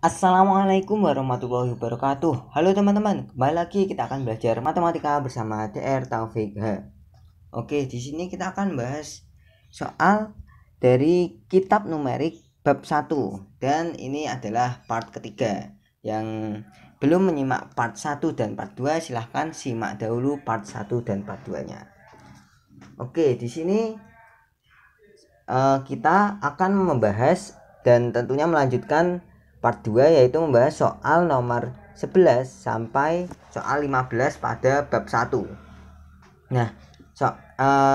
Assalamualaikum warahmatullahi wabarakatuh. Halo teman-teman, kembali lagi kita akan belajar matematika bersama DR Taufik H. Oke, di sini kita akan bahas soal dari kitab numerik bab 1 dan ini adalah part ketiga. Yang belum menyimak part 1 dan part 2 silahkan simak dahulu part 1 dan part 2-nya. Oke, di sini kita akan membahas dan tentunya melanjutkan part 2, yaitu membahas soal nomor 11 sampai soal 15 pada bab 1. Nah,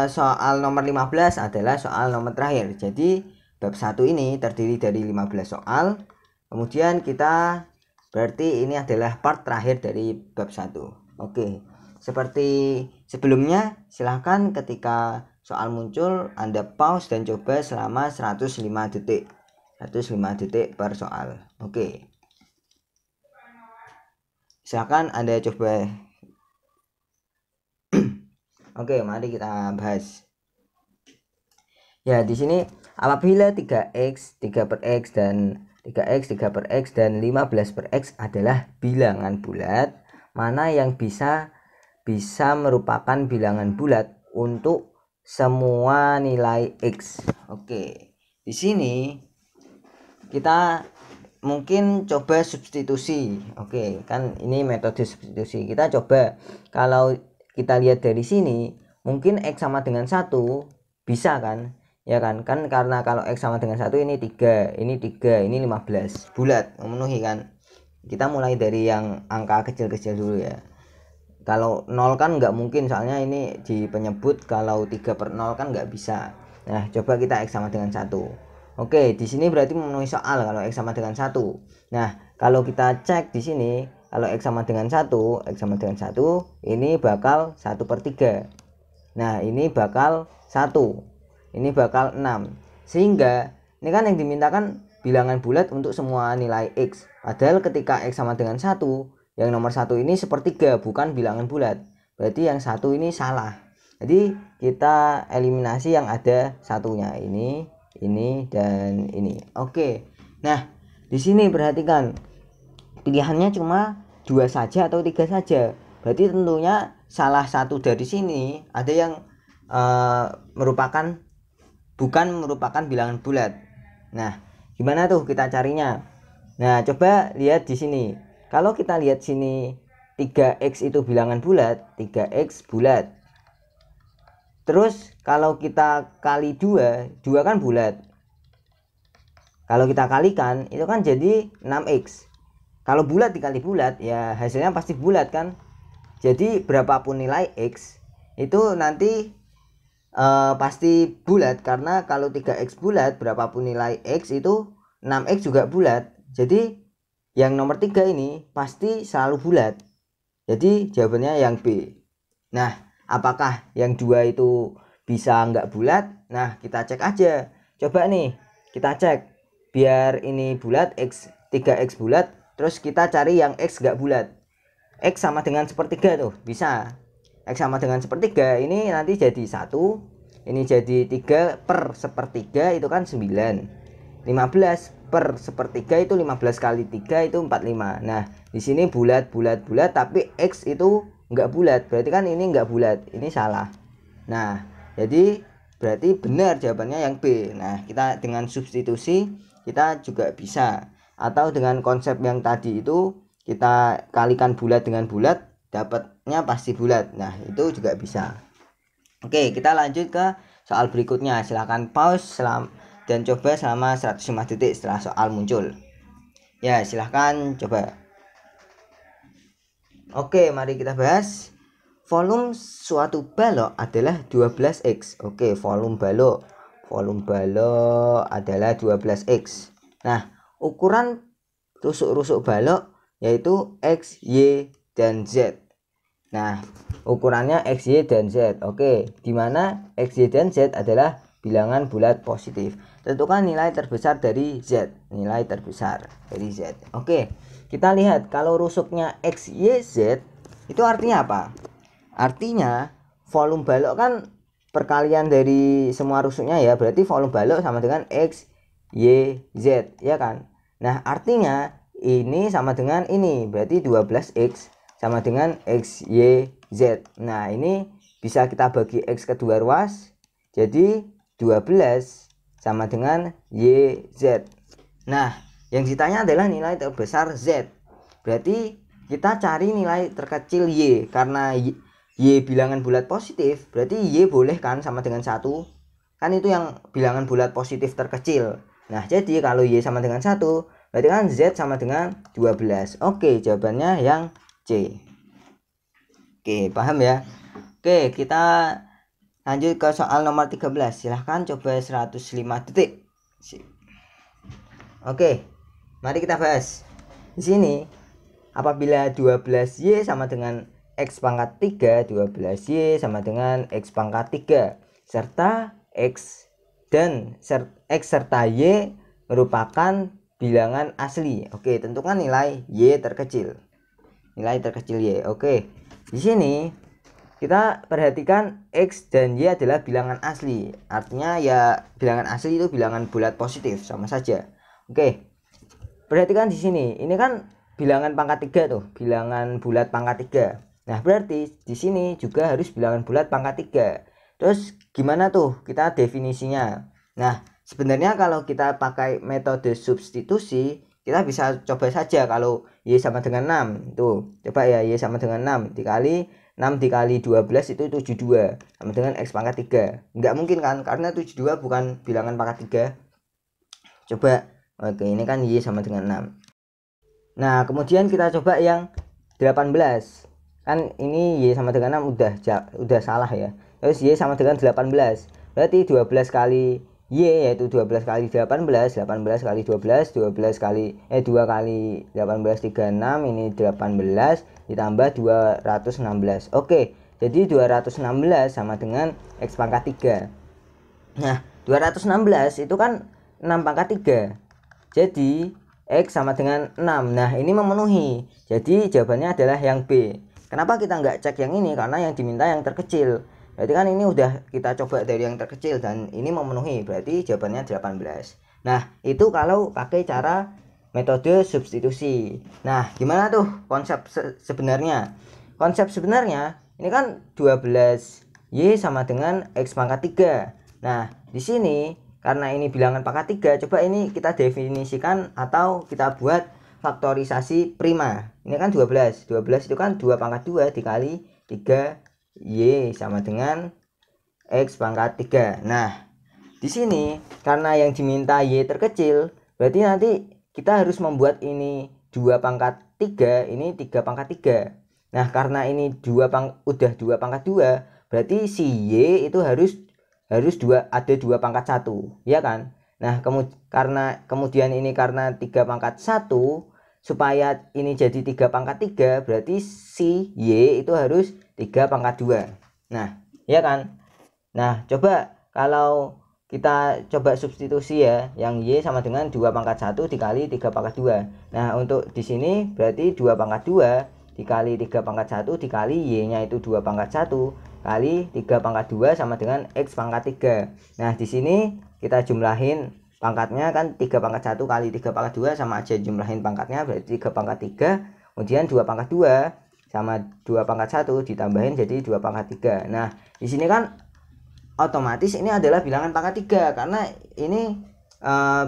soal nomor 15 adalah soal nomor terakhir. Jadi bab 1 ini terdiri dari 15 soal. Kemudian kita berarti ini adalah part terakhir dari bab 1. Oke. Seperti sebelumnya, silahkan ketika soal muncul Anda pause dan coba selama 105 detik. 105 detik per soal. Oke. Silakan Anda coba. Oke, mari kita bahas. Ya, di sini apabila 3x, 3 per x dan 3x, 3 per x dan 15 per x adalah bilangan bulat, mana yang bisa merupakan bilangan bulat untuk semua nilai x. Oke. Di sini kita mungkin coba substitusi. Oke, kan ini metode substitusi. Kita coba, kalau kita lihat dari sini, mungkin x sama dengan 1 bisa kan? Ya kan? Kan karena kalau x sama dengan 1 ini 3, ini 3, ini 15. Bulat, memenuhi kan? Kita mulai dari yang angka kecil-kecil dulu ya. Kalau 0 kan nggak mungkin, soalnya ini di penyebut, kalau 3 per 0 kan nggak bisa. Nah, coba kita x sama dengan 1. Oke, di sini berarti memenuhi soal kalau x sama dengan 1. Nah, kalau kita cek di sini, kalau x sama dengan 1, x sama dengan 1, ini bakal 1 per 3. Nah, ini bakal 1. Ini bakal 6. Sehingga, ini kan yang dimintakan bilangan bulat untuk semua nilai x. Padahal ketika x sama dengan 1, yang nomor 1 ini sepertiga, bukan bilangan bulat. Berarti yang 1 ini salah. Jadi kita eliminasi yang ada satunya, ini dan ini. Oke. Nah, di sini perhatikan, pilihannya cuma 2 saja atau 3 saja. Berarti tentunya salah satu dari sini ada yang bukan merupakan bilangan bulat. Nah, gimana tuh kita carinya? Nah, coba lihat di sini. Kalau kita lihat sini, 3x itu bilangan bulat, 3x bulat. Terus kalau kita kali 2, 2 kan bulat. Kalau kita kalikan, itu kan jadi 6x. Kalau bulat dikali bulat, ya hasilnya pasti bulat kan. Jadi berapapun nilai x, itu nanti pasti bulat. Karena kalau 3x bulat, berapapun nilai x itu 6x juga bulat. Jadi yang nomor 3 ini pasti selalu bulat. Jadi jawabannya yang B. Nah, apakah yang 2 itu bisa nggak bulat? Nah, kita cek aja. Coba nih, kita cek. Biar ini bulat, 3x bulat, terus kita cari yang x nggak bulat. X sama dengan sepertiga tuh, bisa. X sama dengan sepertiga, ini nanti jadi 1. Ini jadi 3 per sepertiga, itu kan 9. 15 per sepertiga itu 15 kali 3 itu 45. Nah, di sini bulat, tapi x itu nggak bulat. Berarti kan ini nggak bulat, ini salah. Nah, jadi berarti benar jawabannya yang B. Nah, kita dengan substitusi kita juga bisa. Atau dengan konsep yang tadi itu, kita kalikan bulat dengan bulat, dapatnya pasti bulat. Nah, itu juga bisa. Oke, kita lanjut ke soal berikutnya. Silahkan pause dan coba selama 105 detik setelah soal muncul. Ya, silahkan coba. Oke, mari kita bahas. Volume suatu balok adalah 12x. Oke, volume balok adalah 12x. Nah, ukuran rusuk-rusuk balok yaitu x, y, dan z. Nah, ukurannya x, y, dan z. Oke, di mana x, y, dan z adalah bilangan bulat positif. Tentukan nilai terbesar dari z. Nilai terbesar dari z. Oke, kita lihat kalau rusuknya x, y, z itu artinya apa? Artinya volume balok kan perkalian dari semua rusuknya ya. Berarti volume balok sama dengan x, y, z, ya kan? Nah, artinya ini sama dengan ini, berarti 12x sama dengan x, y, z. Nah, ini bisa kita bagi x kedua ruas, jadi 12 sama dengan y, z. Nah, yang ditanya adalah nilai terbesar z. Berarti kita cari nilai terkecil y. Karena y bilangan bulat positif, berarti y boleh kan sama dengan 1. Kan itu yang bilangan bulat positif terkecil. Nah, jadi kalau y sama dengan 1, berarti kan z sama dengan 12. Oke, jawabannya yang C. Oke, paham ya? Oke, kita lanjut ke soal nomor 13. Silahkan coba 105 detik. Oke, mari kita bahas. Di sini, apabila 12y sama dengan x pangkat 3, 12y sama dengan x pangkat 3, serta x dan x serta y merupakan bilangan asli. Oke, tentukan nilai y terkecil. Nilai terkecil y. Oke. Di sini kita perhatikan x dan y adalah bilangan asli. Artinya ya bilangan asli itu bilangan bulat positif, sama saja. Oke. Perhatikan di sini. Ini kan bilangan pangkat 3 tuh, bilangan bulat pangkat 3. Nah, berarti di sini juga harus bilangan bulat pangkat 3. Terus gimana tuh kita definisinya? Nah, sebenarnya kalau kita pakai metode substitusi, kita bisa coba saja kalau y sama dengan 6. Tuh, coba ya, y sama dengan 6 dikali 6 dikali 12 itu 72 sama dengan x pangkat 3. Enggak mungkin kan, karena 72 bukan bilangan pangkat 3. Coba, oke, ini kan y sama dengan 6. Nah, kemudian kita coba yang 18. Kan ini y sama dengan 6 udah salah ya. Terus y sama dengan 18. Berarti 12 kali y yaitu 12 kali 18, 18 kali 12, 12 kali 2 kali 18 36, ini 18 ditambah 216. Oke, jadi 216 sama dengan x pangkat 3. Nah, 216 itu kan 6 pangkat 3. Jadi x sama dengan 6. Nah, ini memenuhi. Jadi jawabannya adalah yang B. Kenapa kita nggak cek yang ini? Karena yang diminta yang terkecil. Berarti kan ini udah kita coba dari yang terkecil dan ini memenuhi. Berarti jawabannya 18. Nah, itu kalau pakai cara metode substitusi. Nah, gimana tuh konsep sebenarnya? Konsep sebenarnya ini kan 12y sama dengan x pangkat 3. Nah, di sini karena ini bilangan pangkat 3, coba ini kita definisikan atau kita buat faktorisasi prima. Ini kan 12. 12 itu kan 2 pangkat 2 dikali 3y sama dengan x pangkat 3. Nah, di sini karena yang diminta y terkecil, berarti nanti kita harus membuat ini 2 pangkat 3, ini 3 pangkat 3. Nah, karena ini udah 2 pangkat 2, berarti si y itu harus ada 2 pangkat 1, ya kan? Nah, kemudian ini karena 3 pangkat 1, supaya ini jadi 3 pangkat 3, berarti si y itu harus 3 pangkat 2. Nah, ya kan? Nah, coba kalau kita coba substitusi ya, yang y sama dengan 2 pangkat 1 dikali 3 pangkat 2. Nah, untuk di sini berarti 2 pangkat 2 dikali 3 pangkat 1 dikali y-nya itu 2 pangkat 1 kali 3 pangkat 2 sama dengan x pangkat 3. Nah, di sini kita jumlahin pangkatnya kan 3 pangkat 1 kali 3 pangkat 2 sama aja jumlahin pangkatnya, berarti 3 pangkat 3. Kemudian 2 pangkat 2 sama 2 pangkat 1 ditambahin jadi 2 pangkat 3. Nah, di sini kan otomatis ini adalah bilangan pangkat 3 karena ini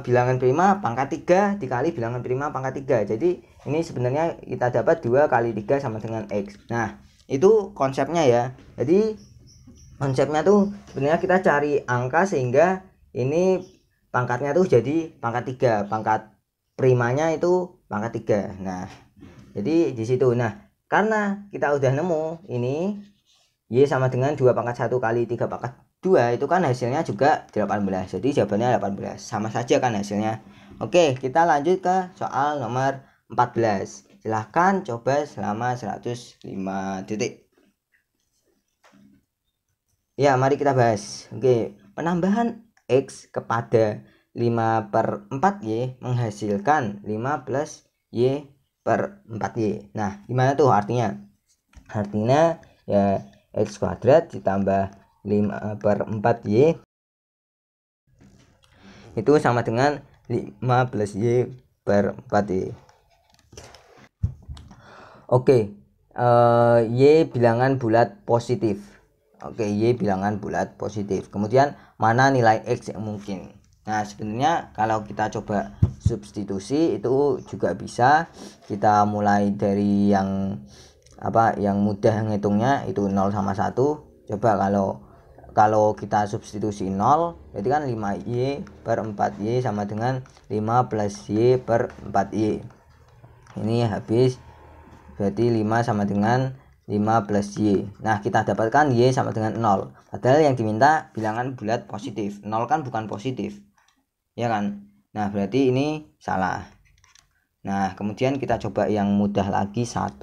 bilangan prima pangkat 3 dikali bilangan prima pangkat 3. Jadi ini sebenarnya kita dapat 2 kali 3 sama dengan x. Nah, itu konsepnya ya. Jadi konsepnya tuh sebenarnya kita cari angka sehingga ini pangkatnya tuh jadi pangkat 3, pangkat primanya itu pangkat 3. Nah, jadi di situ. Nah, karena kita udah nemu ini y sama dengan 2 pangkat 1 kali 3 pangkat 2, itu kan hasilnya juga 18. Jadi jawabannya 18. Sama saja kan hasilnya. Oke, kita lanjut ke soal nomor 14. Silahkan coba selama 105 detik. Ya, mari kita bahas. Oke, penambahan x kepada 5/4y menghasilkan 5 plus y per 4y. Nah, gimana tuh artinya? Artinya ya x kuadrat ditambah 5/4y itu sama dengan 5 plus y per 4y. Oke, Y bilangan bulat positif. Oke, Y bilangan bulat positif. Kemudian mana nilai X yang mungkin? Nah, sebenarnya kalau kita coba substitusi itu juga bisa. Kita mulai dari yang mudah ngitungnya itu 0 sama 1. Coba kalau kita substitusi 0, berarti kan 5Y per 4Y sama dengan 5 plus Y per 4Y. Ini habis, berarti 5 sama dengan 5 plus Y. Nah, kita dapatkan Y sama dengan 0. Padahal yang diminta bilangan bulat positif. 0 kan bukan positif, ya kan? Nah, berarti ini salah. Nah, kemudian kita coba yang mudah lagi, 1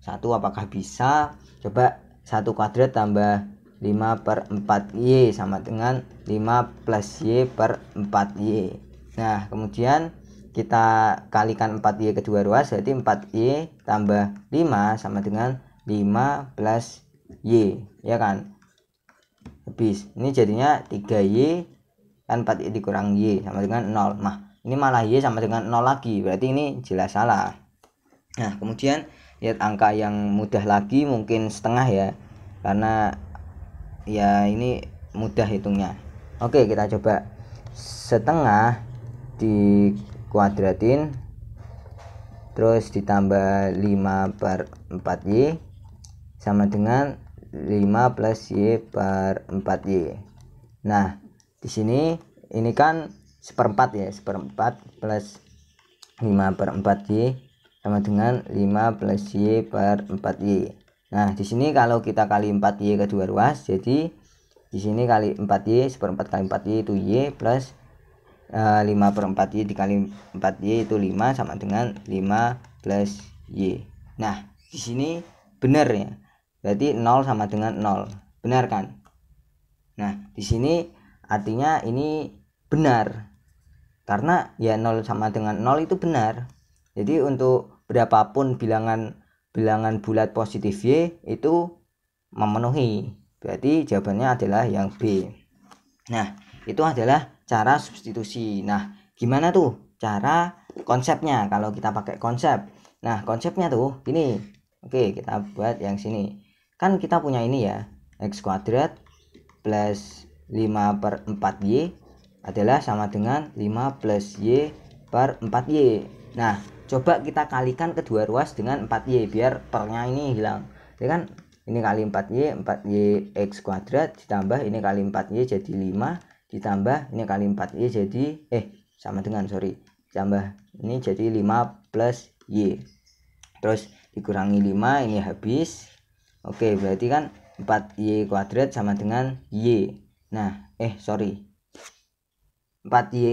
apakah bisa? Coba 1 kuadrat tambah 5 per 4Y sama dengan 5 plus Y per 4Y. Nah, kemudian kita kalikan 4Y kedua ruas, jadi 4Y tambah 5 sama dengan 5 plus Y, ya kan? Habis, ini jadinya 3Y, kan 4Y dikurang Y sama dengan 0. Nah, ini malah Y sama dengan 0 lagi, berarti ini jelas salah. Nah, kemudian lihat angka yang mudah lagi, mungkin setengah ya, karena ya ini mudah hitungnya. Oke, kita coba setengah dikuadratin terus ditambah 5 per 4Y sama dengan 5 plus Y per 4Y. Nah, di sini ini kan seperempat ya, seperempat plus 5 per 4Y sama dengan 5 plus Y per 4Y. Nah, di sini kalau kita kali 4Y kedua ruas, jadi di sini kali 4Y, seperempat kali 4Y itu Y plus 5 per 4Y dikali 4Y itu 5 sama dengan 5 plus Y. Nah, di sini benar ya. Berarti 0 sama dengan 0. Benar kan? Nah, di sini artinya ini benar. Karena ya 0 sama dengan 0 itu benar. Jadi untuk berapapun bilangan bulat positif Y itu memenuhi. Berarti jawabannya adalah yang B. Nah, itu adalah cara substitusi. Nah, gimana tuh cara konsepnya kalau kita pakai konsep? Nah, konsepnya tuh ini. Oke, kita buat yang sini. Kan kita punya ini ya, X kuadrat plus 5 per 4Y adalah sama dengan 5 plus Y per 4Y. Nah, coba kita kalikan kedua ruas dengan 4Y biar pernya ini hilang. Ya kan? Ini kali 4Y X kuadrat ditambah ini kali 4Y jadi 5 ditambah ini kali 4Y jadi sama dengan ditambah ini jadi 5 plus Y, terus dikurangi 5, ini habis. Oke, berarti kan 4Y kuadrat sama dengan Y. Nah 4Y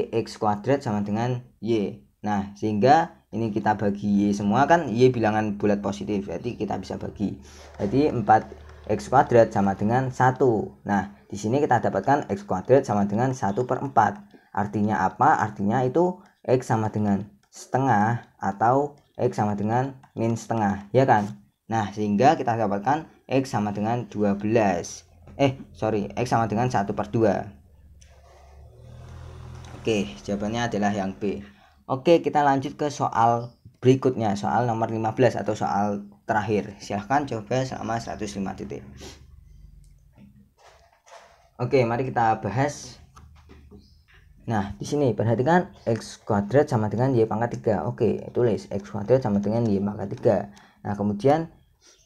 X kuadrat sama dengan Y. Nah, sehingga ini kita bagi Y semua, kan Y bilangan bulat positif, berarti kita bisa bagi. Jadi 4X kuadrat sama dengan 1. Nah, di sini kita dapatkan X kuadrat sama dengan 1 per 4. Artinya apa? Artinya itu X sama dengan setengah atau X sama dengan min setengah, ya kan? Nah, sehingga kita dapatkan X sama dengan 12. X sama dengan 1 per 2. Oke, jawabannya adalah yang B. Oke, kita lanjut ke soal berikutnya, soal nomor 15 atau soal terakhir. Silahkan coba selama 105 titik. Oke, mari kita bahas. Nah, di sini perhatikan X kuadrat sama dengan Y pangkat 3. Oke, tulis X kuadrat sama dengan Y pangkat 3. Nah, kemudian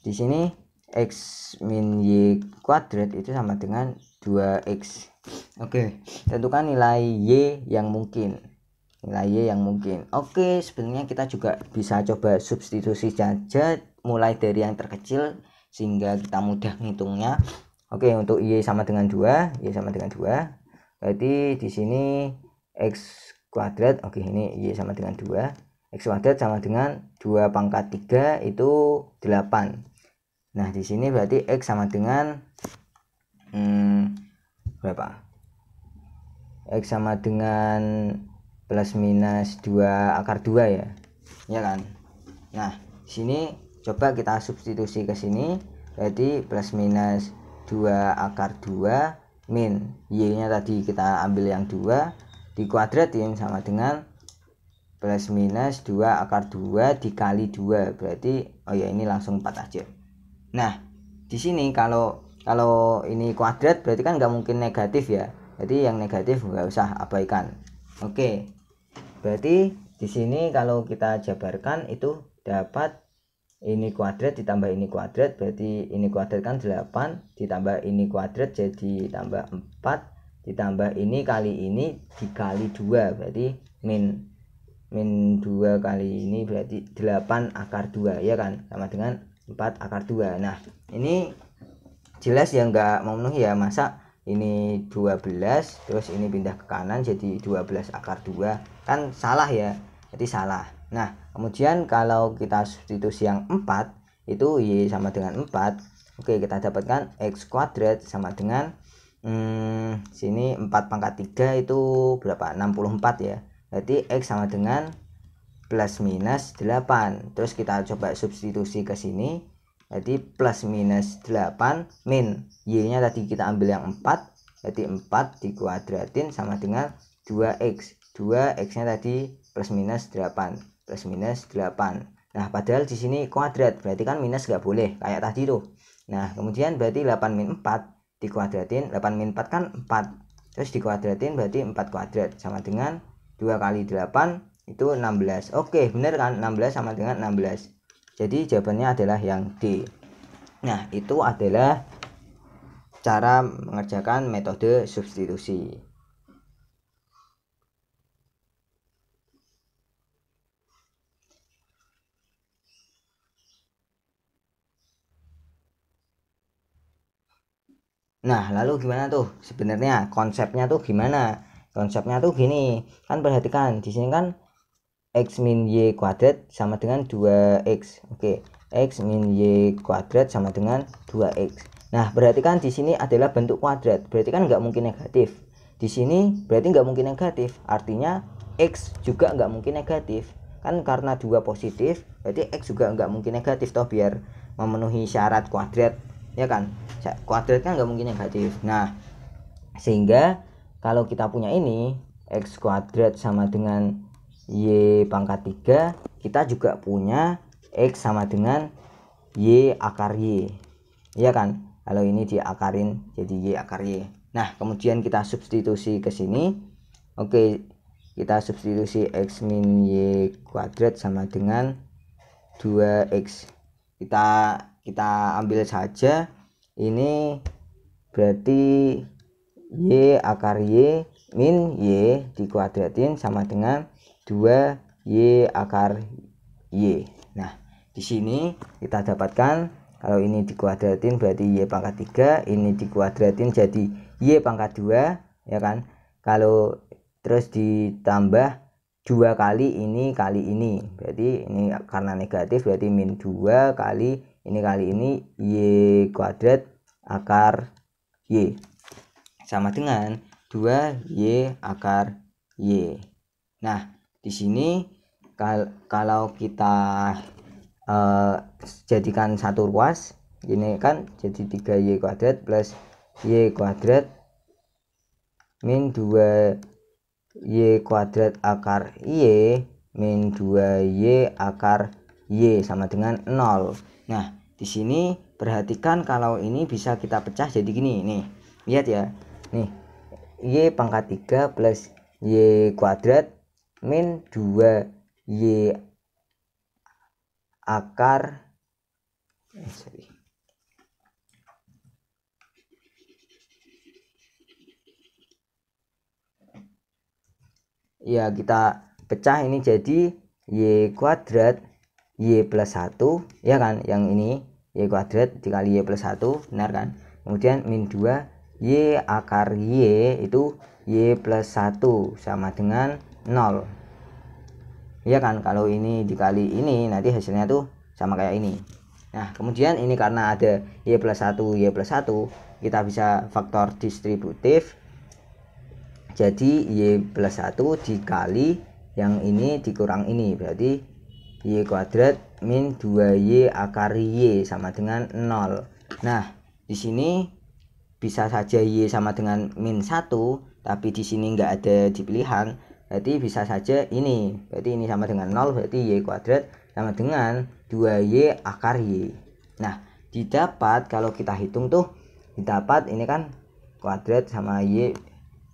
di sini X min Y kuadrat itu sama dengan 2X. Oke, tentukan nilai Y yang mungkin. Nilai Y yang mungkin. Oke, sebenarnya kita juga bisa coba substitusi saja mulai dari yang terkecil sehingga kita mudah ngitungnya. Oke, untuk Y sama dengan 2, Y sama dengan 2. Berarti di sini X kuadrat, oke, ini Y sama dengan 2. X kuadrat sama dengan 2 pangkat 3 itu 8. Nah, di sini berarti X sama dengan berapa? X sama dengan plus minus 2 akar 2 ya. Ya kan? Nah, di sini coba kita substitusi ke sini. Berarti plus minus 2 akar 2 min Y nya tadi kita ambil yang 2 dikuadratin sama dengan plus minus 2 akar 2 dikali 2 berarti oh ya ini langsung 4 aja. Nah di sini kalau ini kuadrat berarti kan nggak mungkin negatif ya, jadi yang negatif nggak usah abaikan. Oke, berarti di sini kalau kita jabarkan itu dapat ini kuadrat ditambah ini kuadrat, berarti ini kuadrat kan 8 ditambah ini kuadrat jadi tambah 4 ditambah ini kali ini dikali 2 berarti min 2 kali ini berarti 8 akar 2 ya kan, sama dengan 4 akar 2. Nah ini jelas ya nggak memenuhi ya, masa ini 12 terus ini pindah ke kanan jadi 12 akar 2 kan salah ya, jadi salah. Nah kemudian kalau kita substitusi yang 4 itu Y sama dengan 4. Oke, kita dapatkan X kuadrat sama dengan sini 4 pangkat 3 itu berapa, 64 ya, berarti X sama dengan plus minus 8. Terus kita coba substitusi ke sini, jadi plus minus 8 min Y nya tadi kita ambil yang 4, jadi 4 dikuadratin sama dengan 2X. 2X nya tadi plus minus 8 plus minus 8. Nah padahal di sini kuadrat berarti kan minus nggak boleh kayak tadi tuh. Nah kemudian berarti 8 min 4 dikuadratin, 8 min 4 kan 4, terus dikuadratin berarti 4 kuadrat sama dengan 2 kali 8 itu 16. Oke bener kan, 16 sama dengan 16, jadi jawabannya adalah yang D. Nah itu adalah cara mengerjakan metode substitusi. Nah lalu gimana tuh sebenarnya konsepnya tuh gimana? Konsepnya tuh gini kan, perhatikan di sini kan X min Y kuadrat sama dengan 2X. Oke, X min Y kuadrat sama dengan 2X. Nah berarti kan di sini adalah bentuk kuadrat, berarti kan nggak mungkin negatif. Di sini berarti nggak mungkin negatif, artinya X juga nggak mungkin negatif kan, karena 2 positif berarti X juga nggak mungkin negatif toh, biar memenuhi syarat kuadrat ya kan, kuadrat kan nggak mungkin negatif. Nah sehingga kalau kita punya ini X kuadrat sama dengan Y pangkat 3, kita juga punya X sama dengan Y akar Y ya kan, kalau ini diakarin jadi Y akar Y. Nah kemudian kita substitusi ke sini. Oke, kita substitusi X min Y kuadrat sama dengan 2X, kita ambil saja ini berarti Y akar Y min Y dikuadratin sama dengan 2Y akar Y. Nah di sini kita dapatkan kalau ini dikuadratin berarti Y pangkat 3, ini dikuadratin jadi Y pangkat 2 ya kan, kalau terus ditambah 2 kali ini berarti ini karena negatif berarti min 2 kali ini Y kuadrat akar Y sama dengan 2Y akar Y. Nah di sini kalau kita jadikan satu ruas ini kan jadi 3Y kuadrat plus Y kuadrat min 2Y kuadrat akar Y min 2Y akar Y sama dengan 0. Nah di sini perhatikan kalau ini bisa kita pecah jadi gini nih, lihat ya nih, Y pangkat 3 plus Y kuadrat min 2Y akar ya kita pecah ini jadi Y kuadrat Y plus 1 ya kan, yang ini Y kuadrat dikali Y plus 1 benar kan, kemudian min 2 Y akar Y itu Y plus 1 sama dengan 0 ya kan, kalau ini dikali ini nanti hasilnya tuh sama kayak ini. Nah kemudian ini karena ada Y plus 1 Y plus 1 kita bisa faktor distributif, jadi Y plus 1 dikali yang ini dikurang ini berarti Y kuadrat min 2Y akar Y sama dengan 0. Nah di sini bisa saja Y sama dengan min 1, tapi di sini nggak ada di pilihan, berarti bisa saja ini. Berarti ini sama dengan 0, berarti y kuadrat sama dengan 2y akar y. Nah, didapat kalau kita hitung tuh, didapat ini kan kuadrat sama y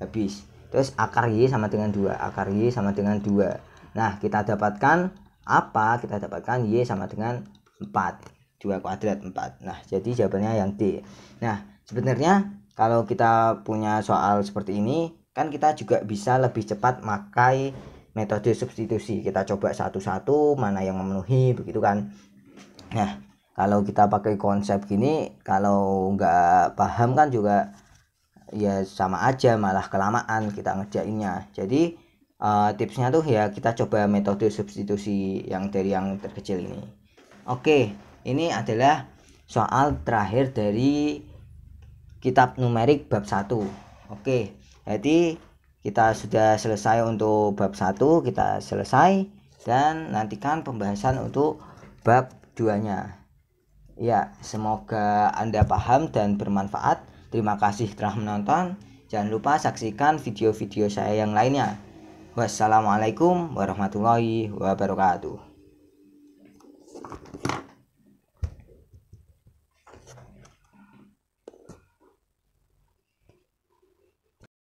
habis. Terus akar y sama dengan 2, akar y sama dengan 2. Nah, kita dapatkan apa? Kita dapatkan y sama dengan 4. 2 kuadrat 4. Nah, jadi jawabannya yang D. Nah, sebenarnya kalau kita punya soal seperti ini, kan kita juga bisa lebih cepat pakai metode substitusi. Kita coba satu-satu mana yang memenuhi, begitu kan. Nah, kalau kita pakai konsep gini, kalau nggak paham kan juga ya sama aja, malah kelamaan kita ngerjainnya. Jadi tipsnya tuh ya kita coba metode substitusi yang dari yang terkecil ini. Oke, ini adalah soal terakhir dari kitab numerik bab 1. Oke, jadi kita sudah selesai untuk bab 1, kita selesai, dan nantikan pembahasan untuk bab 2-nya. Ya, semoga Anda paham dan bermanfaat. Terima kasih telah menonton. Jangan lupa saksikan video-video saya yang lainnya. Wassalamualaikum warahmatullahi wabarakatuh.